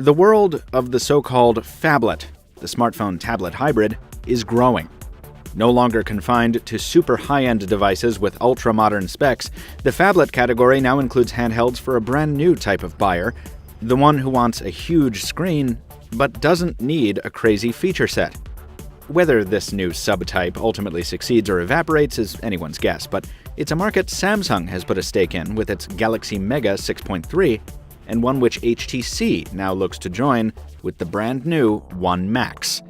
The world of the so-called phablet, the smartphone-tablet hybrid, is growing. No longer confined to super high-end devices with ultra-modern specs, the phablet category now includes handhelds for a brand new type of buyer, the one who wants a huge screen but doesn't need a crazy feature set. Whether this new subtype ultimately succeeds or evaporates is anyone's guess, but it's a market Samsung has put a stake in with its Galaxy Mega 6.3, and one which HTC now looks to join with the brand new One Max.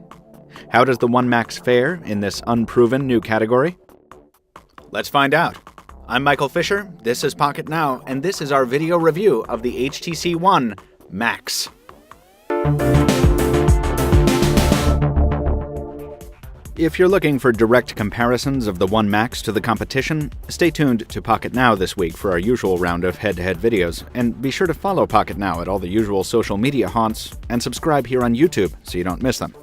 How does the One Max fare in this unproven new category? Let's find out. I'm Michael Fisher, this is Pocket Now, and this is our video review of the HTC One Max. If you're looking for direct comparisons of the One Max to the competition, stay tuned to Pocket Now this week for our usual round of head-to-head videos, and be sure to follow Pocket Now at all the usual social media haunts, and subscribe here on YouTube so you don't miss them.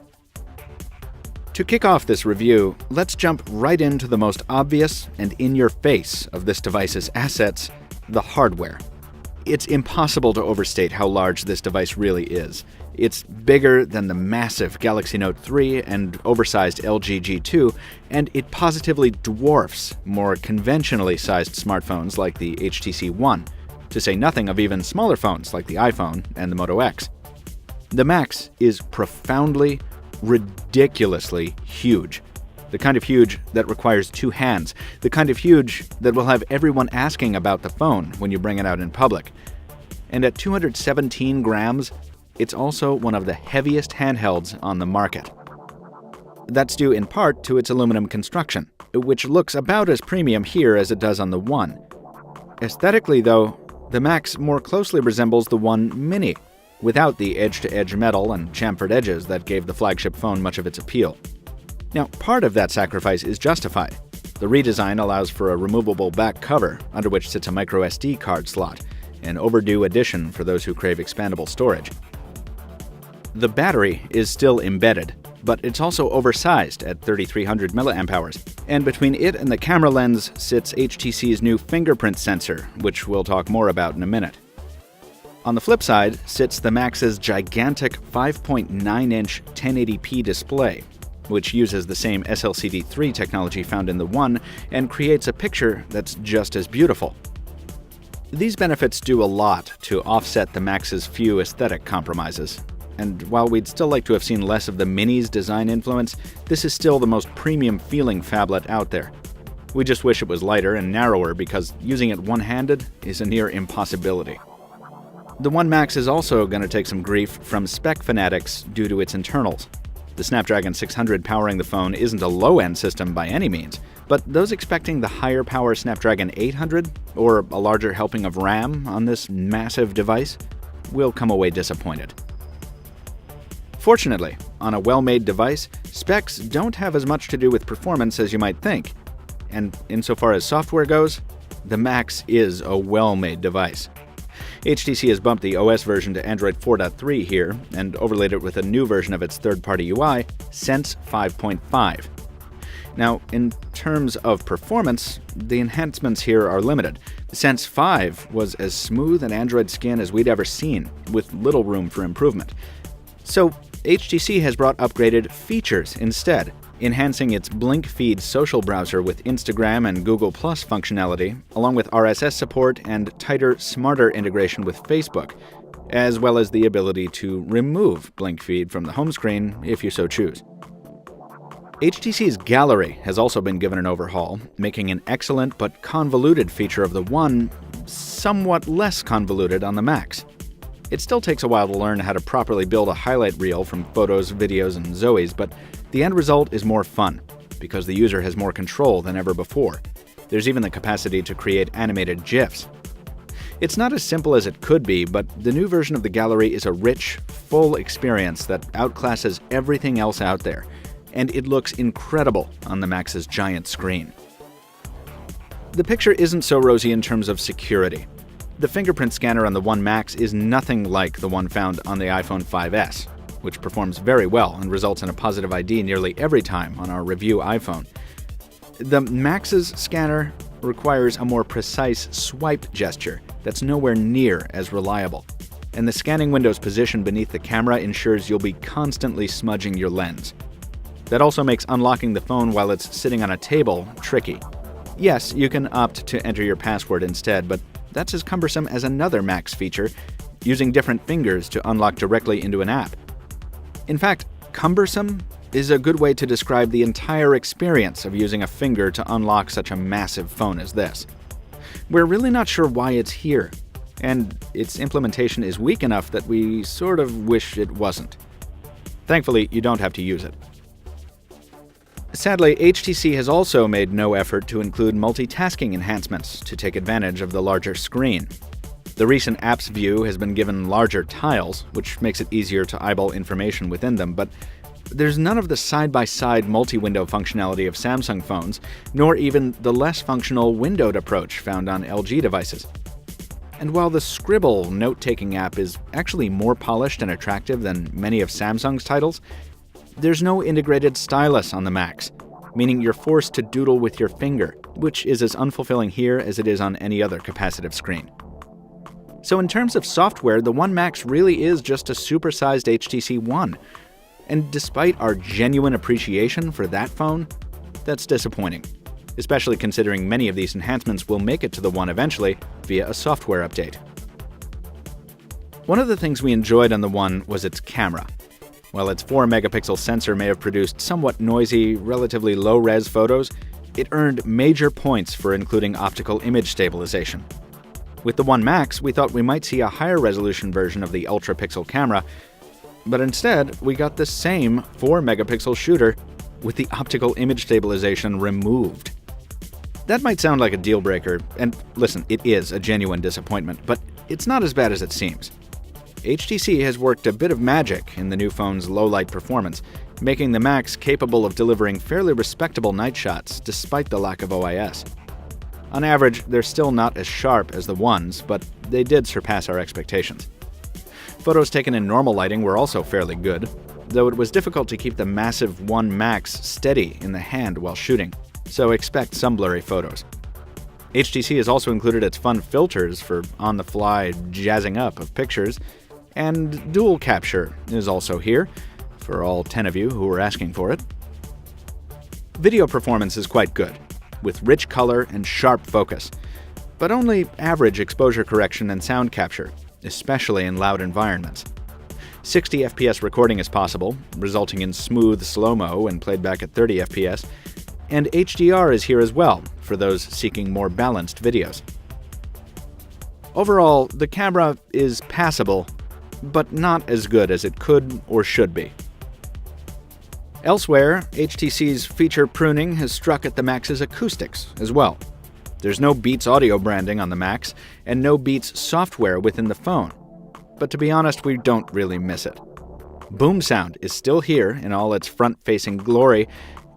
To kick off this review, let's jump right into the most obvious and in-your-face of this device's assets, the hardware. It's impossible to overstate how large this device really is. It's bigger than the massive Galaxy Note 3 and oversized LG G2, and it positively dwarfs more conventionally sized smartphones like the HTC One, to say nothing of even smaller phones like the iPhone and the Moto X. The Max is profoundly, ridiculously huge. The kind of huge that requires two hands. The kind of huge that will have everyone asking about the phone when you bring it out in public. And at 217 grams, it's also one of the heaviest handhelds on the market. That's due in part to its aluminum construction, which looks about as premium here as it does on the One. Aesthetically, though, the Max more closely resembles the One Mini, without the edge-to-edge metal and chamfered edges that gave the flagship phone much of its appeal. Now, part of that sacrifice is justified. The redesign allows for a removable back cover, under which sits a microSD card slot, an overdue addition for those who crave expandable storage. The battery is still embedded, but it's also oversized at 3,300 mAh, and between it and the camera lens sits HTC's new fingerprint sensor, which we'll talk more about in a minute. On the flip side sits the Max's gigantic 5.9-inch 1080p display, which uses the same SLCD3 technology found in the One and creates a picture that's just as beautiful. These benefits do a lot to offset the Max's few aesthetic compromises. And while we'd still like to have seen less of the Mini's design influence, this is still the most premium-feeling phablet out there. We just wish it was lighter and narrower because using it one-handed is a near impossibility. The One Max is also going to take some grief from spec fanatics due to its internals. The Snapdragon 600 powering the phone isn't a low-end system by any means, but those expecting the higher power Snapdragon 800 or a larger helping of RAM on this massive device will come away disappointed. Fortunately, on a well-made device, specs don't have as much to do with performance as you might think. And insofar as software goes, the Max is a well-made device. HTC has bumped the OS version to Android 4.3 here and overlaid it with a new version of its third-party UI, Sense 5.5. Now, in terms of performance, the enhancements here are limited. Sense 5 was as smooth an Android skin as we'd ever seen, with little room for improvement. So, HTC has brought upgraded features instead, enhancing its Blink Feed social browser with Instagram and Google Plus functionality, along with RSS support and tighter, smarter integration with Facebook, as well as the ability to remove Blink Feed from the home screen if you so choose. HTC's Gallery has also been given an overhaul, making an excellent but convoluted feature of the One somewhat less convoluted on the Max. It still takes a while to learn how to properly build a highlight reel from photos, videos, and Zoes, but the end result is more fun, because the user has more control than ever before. There's even the capacity to create animated GIFs. It's not as simple as it could be, but the new version of the Gallery is a rich, full experience that outclasses everything else out there, and it looks incredible on the Max's giant screen. The picture isn't so rosy in terms of security. The fingerprint scanner on the One Max is nothing like the one found on the iPhone 5S, which performs very well and results in a positive ID nearly every time on our review iPhone. The Max's scanner requires a more precise swipe gesture that's nowhere near as reliable. and the scanning window's position beneath the camera ensures you'll be constantly smudging your lens. That also makes unlocking the phone while it's sitting on a table tricky. Yes, you can opt to enter your password instead, but that's as cumbersome as another Mac's feature, using different fingers to unlock directly into an app. In fact, cumbersome is a good way to describe the entire experience of using a finger to unlock such a massive phone as this. We're really not sure why it's here, and its implementation is weak enough that we sort of wish it wasn't. Thankfully, you don't have to use it. Sadly, HTC has also made no effort to include multitasking enhancements to take advantage of the larger screen. The recent Apps view has been given larger tiles, which makes it easier to eyeball information within them, but there's none of the side-by-side multi-window functionality of Samsung phones, nor even the less functional windowed approach found on LG devices. And while the Scribble note-taking app is actually more polished and attractive than many of Samsung's titles, there's no integrated stylus on the Macs, meaning you're forced to doodle with your finger, which is as unfulfilling here as it is on any other capacitive screen. So in terms of software, the One Max really is just a supersized HTC One. And despite our genuine appreciation for that phone, that's disappointing, especially considering many of these enhancements will make it to the One eventually via a software update. One of the things we enjoyed on the One was its camera. While its 4-megapixel sensor may have produced somewhat noisy, relatively low-res photos, it earned major points for including optical image stabilization. With the One Max, we thought we might see a higher resolution version of the ultra-pixel camera, but instead, we got the same 4-megapixel shooter with the optical image stabilization removed. That might sound like a deal breaker, and listen, it is a genuine disappointment, but it's not as bad as it seems. HTC has worked a bit of magic in the new phone's low-light performance, making the Max capable of delivering fairly respectable night shots despite the lack of OIS. On average, they're still not as sharp as the Ones, but they did surpass our expectations. Photos taken in normal lighting were also fairly good, though it was difficult to keep the massive One Max steady in the hand while shooting, so expect some blurry photos. HTC has also included its fun filters for on-the-fly jazzing up of pictures, and dual capture is also here, for all 10 of you who were asking for it. Video performance is quite good, with rich color and sharp focus, but only average exposure correction and sound capture, especially in loud environments. 60 FPS recording is possible, resulting in smooth slow-mo when played back at 30 FPS, and HDR is here as well, for those seeking more balanced videos. Overall, the camera is passable, but not as good as it could or should be. Elsewhere, HTC's feature pruning has struck at the Max's acoustics as well. There's no Beats audio branding on the Max, and no Beats software within the phone. But to be honest, we don't really miss it. Boom sound is still here in all its front-facing glory,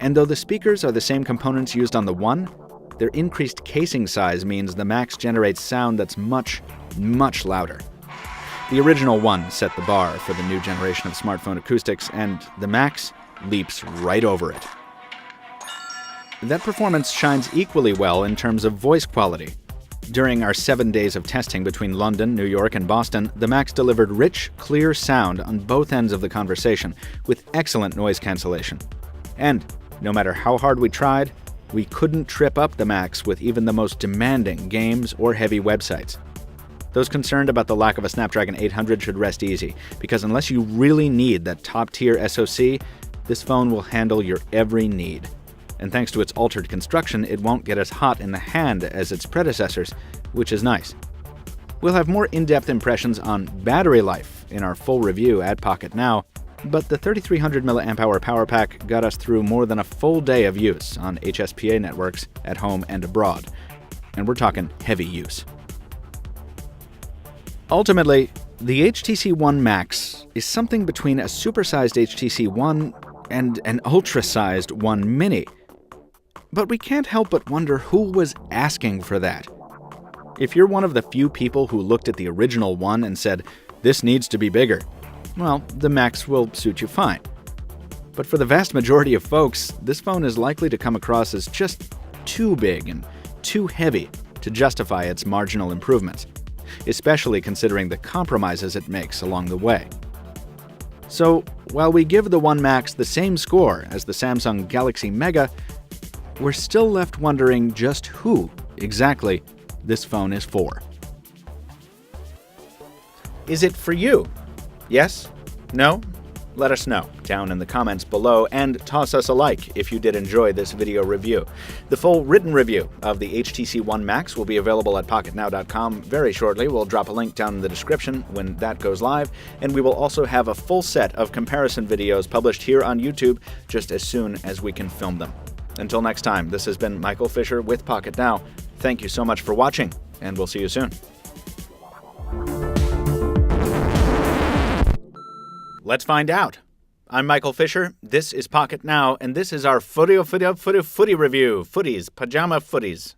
and though the speakers are the same components used on the One, their increased casing size means the Max generates sound that's much, much louder. The original One set the bar for the new generation of smartphone acoustics, and the Max leaps right over it. That performance shines equally well in terms of voice quality. During our 7 days of testing between London, New York, and Boston, the Max delivered rich, clear sound on both ends of the conversation, with excellent noise cancellation. And, no matter how hard we tried, we couldn't trip up the Max with even the most demanding games or heavy websites. Those concerned about the lack of a Snapdragon 800 should rest easy, because unless you really need that top-tier SoC, this phone will handle your every need. And thanks to its altered construction, it won't get as hot in the hand as its predecessors, which is nice. We'll have more in-depth impressions on battery life in our full review at Pocket Now, but the 3300 mAh power pack got us through more than a full day of use on HSPA networks at home and abroad. And we're talking heavy use. Ultimately, the HTC One Max is something between a supersized HTC One and an ultra-sized One Mini. But we can't help but wonder who was asking for that. If you're one of the few people who looked at the original One and said, "This needs to be bigger," well, the Max will suit you fine. But for the vast majority of folks, this phone is likely to come across as just too big and too heavy to justify its marginal improvements. especially considering the compromises it makes along the way. So, while we give the One Max the same score as the Samsung Galaxy Mega, we're still left wondering just who exactly this phone is for. Is it for you? Yes? No? Let us know down in the comments below, and toss us a like if you did enjoy this video review. The full written review of the HTC One Max will be available at pocketnow.com very shortly. We'll drop a link down in the description when that goes live, and we will also have a full set of comparison videos published here on YouTube just as soon as we can film them. Until next time, this has been Michael Fisher with Pocket Now. Thank you so much for watching, and we'll see you soon. Let's find out. I'm Michael Fisher, this is Pocket Now, and this is our footy review. Footies, pajama footies.